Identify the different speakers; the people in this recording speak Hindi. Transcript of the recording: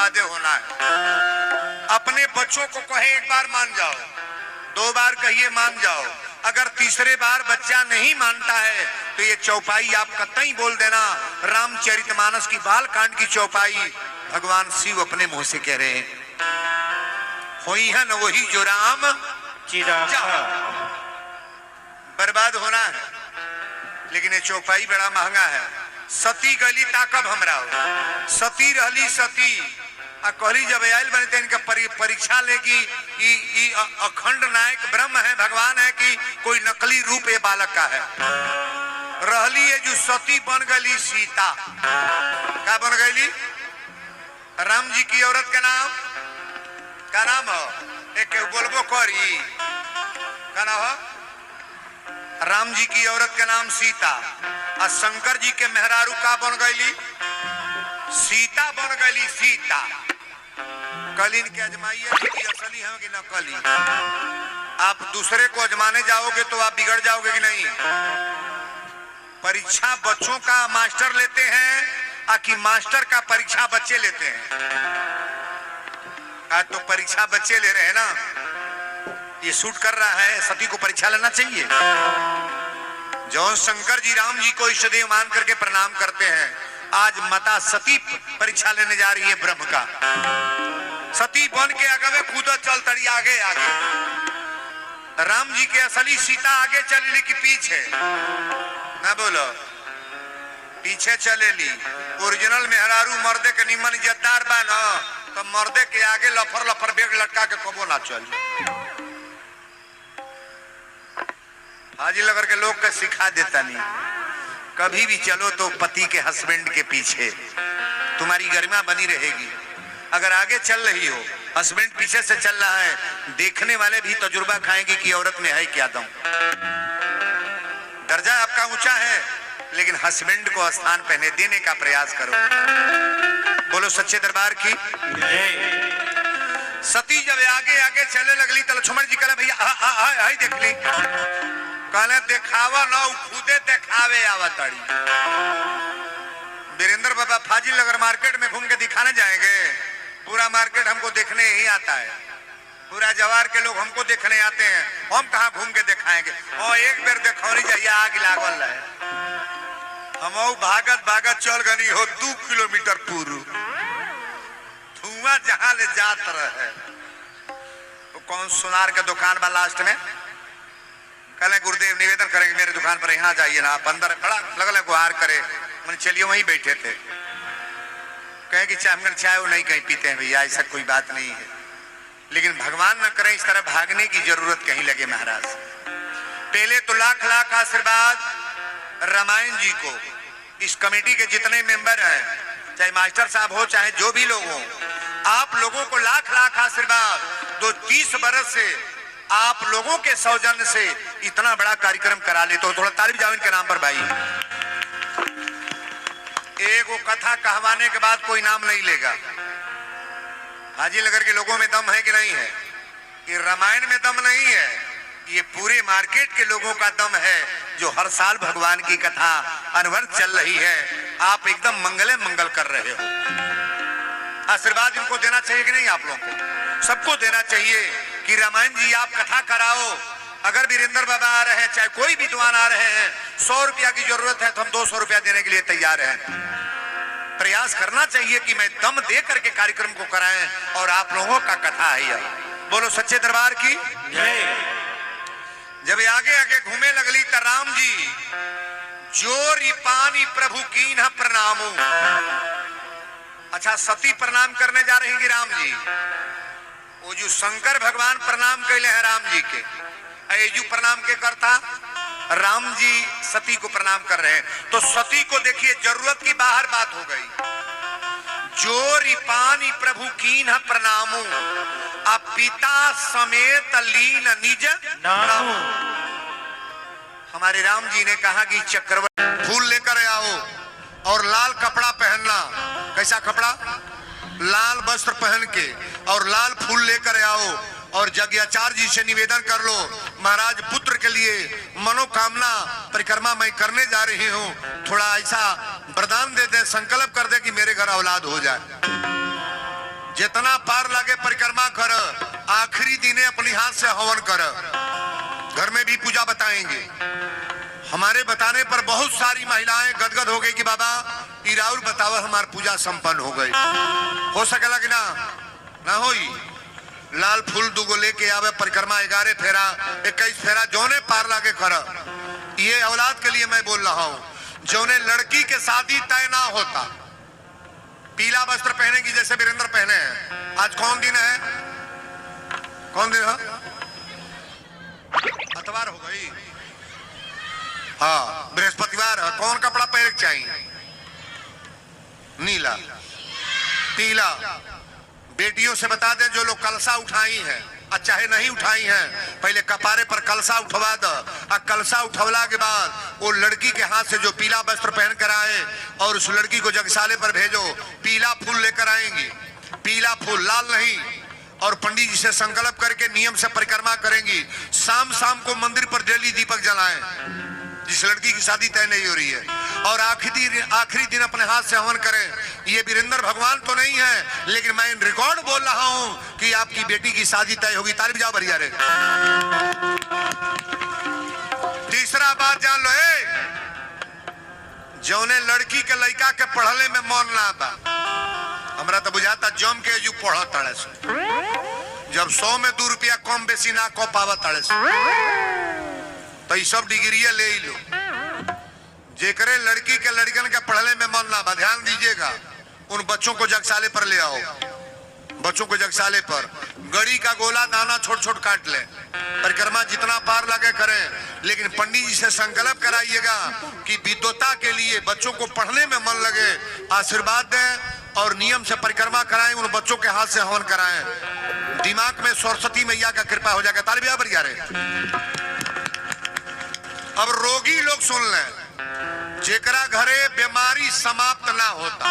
Speaker 1: बर्बादे होना है। अपने बच्चों को कहे एक बार मान जाओ, 2 बार कहिए मान जाओ, अगर तीसरे बार बच्चा नहीं मानता है तो ये चौपाई आप कतई बोल देना। रामचरितमानस की बालकांड की चौपाई भगवान शिव अपने मुंह से कह रहे हैं, होई है न वही जो राम बर्बाद होना है। लेकिन ये चौपाई बड़ा महंगा है। सती गली ताकब हमरा सती रहली सती आ कहली जब आयल बने इनका परीक्षा लेगी अखंड नायक ब्रह्म है, भगवान है कि कोई नकली रूप ये बालक का है। रहली है जो सती बन गई सीता। क्या बन गई? राम जी की औरत का नाम क्या नाम हो? एक बोलबो करी क्या नाम हो? राम जी की औरत का नाम सीता और शंकर जी के मेहरारू का बन गई? सीता बन गई। सीता कलीन के अजमाइए कि असली है कि नकली। आप दूसरे को अजमाने जाओगे तो आप बिगड़ जाओगे कि नहीं। परीक्षा बच्चों का मास्टर लेते हैं कि मास्टर का परीक्षा बच्चे लेते हैं? आज तो परीक्षा बच्चे ले रहे हैं ना। ये सूट कर रहा है, सती को परीक्षा लेना चाहिए। जो शंकर जी राम जी को इष्टदेव मान करके प्रणाम करते हैं, आज माता सती परीक्षा लेने जा रही है ब्रह्म का। सती बन के आगे कूदा चल तड़ी आगे आगे। राम जी के असली सीता आगे चलेली कि पीछे? ना बोलो, पीछे चलेली। ओरिजिनल मेहरारू मर्दे के निमन इज्जतदार बा न, तो मर्दे के आगे लफर लफर बेग लटका के कबो ना चल। हाजी लगर के लोग का सिखा देता नहीं, कभी भी चलो तो पति के हस्बैंड के पीछे, तुम्हारी गरिमा बनी रहेगी। अगर आगे चल रही हो, हस्बैंड पीछे से चल रहा है, देखने वाले भी तजुर्बा खाएंगे कि औरत में है क्या दम। दर्जा आपका ऊंचा है, लेकिन हस्बैंड को स्थान पहने देने का प्रयास करो। बोलो सच्चे दरबार की। सती जब आगे आगे चले लगली तो लक्ष्मण जी कहा भैया देख ली। कहले देखावा ना, खुदे देखावे आवतड़ी। वीरेंद्र बाबा फाजिल अगर मार्केट में घूम के दिखाने जाएंगे, पूरा मार्केट हमको देखने ही आता है, पूरा जवार के लोग हमको देखने आते हैं, हम कहाँ घूम के दिखाएंगे। और एक बेर देखौनी जाइए आग लागल है, हम भागत भागत चल गनी हो 2 किलोमीटर पूर्व, धुआं जहां ले जात रहे। तो कौन सुनार का दुकान बा लास्ट में कल गुरुदेव निवेदन करेंगे मेरे दुकान पर, यहाँ जाइए ना। आप अंदर खड़ा लगल गुहार करे, मैंने चलिए वहीं बैठे थे। कहे कि चाय वो नहीं कहीं पीते हैं भैया, ऐसा कोई बात नहीं है। लेकिन भगवान न करे इस तरह भागने की जरूरत कहीं लगे महाराज। पहले तो लाख लाख आशीर्वाद रामायण जी को, इस कमेटी के जितने मेंबर हैं, चाहे मास्टर साहब हो चाहे जो भी लोग हो, आप लोगों को लाख लाख आशीर्वाद। 30 बरस से आप लोगों के सौजन्य से इतना बड़ा कार्यक्रम करा ले, तो थोड़ा तारीफ जाओ इनके नाम पर भाई। एक वो कथा कहवाने के बाद कोई नाम नहीं लेगा। हाजी नगर के लोगों में दम है कि नहीं है? ये रामायण में दम नहीं है, ये पूरे मार्केट के लोगों का दम है, जो हर साल भगवान की कथा अनवरत चल रही है। आप एकदम मंगले मंगल कर रहे हो। आशीर्वाद इनको देना चाहिए कि नहीं? आप लोगों को सबको देना चाहिए कि रामायण जी आप कथा कराओ। अगर वीरेंद्र बाबा आ रहे हैं, चाहे कोई विद्वान आ रहे हैं, 100 रुपया की जरूरत है तो हम 200 रुपया देने के लिए तैयार हैं। प्रयास करना चाहिए कि मैं दम दे करके कार्यक्रम को कराएं, और आप लोगों का कथा है यह। बोलो सच्चे दरबार की। जब आगे आगे घूमे लगली तो राम जी जोरी पानी प्रभु कीन प्रणामो। अच्छा, सती प्रणाम करने जा रही हैं राम जी। वो जो शंकर भगवान प्रणाम कैले हैं राम जी के, जो प्रणाम के करता राम जी सती को प्रणाम कर रहे हैं। तो सती को देखिए जरूरत की बाहर बात हो गई। जोरी पानी प्रभु कीन प्रणामो, आप पिता समेत लीन निज नामो। हमारे राम जी ने कहा कि चक्रवर्ती फूल लेकर आओ और लाल कपड़ा पहनना। कैसा कपड़ा? लाल वस्त्र पहन के और लाल फूल लेकर आओ, और यज्ञाचार्य जी से निवेदन कर लो, महाराज पुत्र के लिए मनोकामना परिक्रमा मैं करने जा रही हूँ, थोड़ा ऐसा वरदान दे दे, संकल्प कर दे कि मेरे घर औलाद हो जाए। जितना पार लागे परिक्रमा कर, आखिरी दिने अपनी हाथ से हवन कर। घर में भी पूजा बताएंगे। हमारे बताने पर बहुत सारी महिलाएं गदगद हो गई कि बाबा इराउर बतावर हमार पूजा संपन्न हो गई। हो सकेला कि ना होई। लाल फूल दुगो लेके आवे, परिक्रमा 11 फेरा 21 फेरा जोने पार लागे कर। ये औलाद के लिए मैं बोल रहा हूं, जोने लड़की के शादी तय ना होता, पीला वस्त्र पहनेगी जैसे वीरेंद्र पहने हैं। आज कौन दिन है? कौन दिन है? अतवार हो गई। हाँ, बृहस्पतिवार है। कौन कपड़ा पहने चाहिए? नीला, पीला। बेटियों से बता दें जो लोग कलसा उठाई हैं, चाहे नहीं उठाई हैं, पहले कपारे पर कलसा उठवा दो। और कलसा उठवला के बाद वो लड़की के हाथ से जो पीला वस्त्र पहन कर आए और उस लड़की को जगसाले पर भेजो। पीला फूल लेकर आएंगी, पीला फूल, लाल नहीं। और पंडित जी से संकल्प करके नियम से परिक्रमा करेंगी। शाम शाम को मंदिर पर डेली दीपक जलाएं जिस लड़की की शादी तय नहीं हो रही है। और आखिरी दिन अपने हाथ से हवन करें। ये वीरेंद्र भगवान तो नहीं है, लेकिन मैं रिकॉर्ड बोल रहा हूं कि आपकी बेटी की शादी तय होगी। ताली बजाओ बढ़िया रे। तीसरा बात जान लो, जौने लड़की के लड़का के पढ़ले में मन ना बा, हमरा तो बुझाता जम के यू पढ़ तड़े से। जब 100 में 2 रुपया कम बेसी ना को पावा तड़े से, तो ये सब डिग्रिया ले ही लो। जेकरे लड़की के लड़कन के पढ़ने में मन ना बा, ध्यान दीजिएगा, उन बच्चों को जगसाले पर ले आओ। बच्चों को जगसाले पर गड़ी का गोला दाना छोट छोट काट ले। परिक्रमा जितना पार लगे करें, लेकिन पंडित जी से संकल्प कराइएगा कि विद्वता के लिए बच्चों को पढ़ने में मन लगे। आशीर्वाद दें और नियम से परिक्रमा कराएं, उन बच्चों के हाथ से हवन कराएं। दिमाग में सरस्वती मैया का कृपा हो जाएगा। ताली बजा बढ़िया रे। अब रोगी लोग सुन लें, जेकरा घरे बीमारी समाप्त ना होता,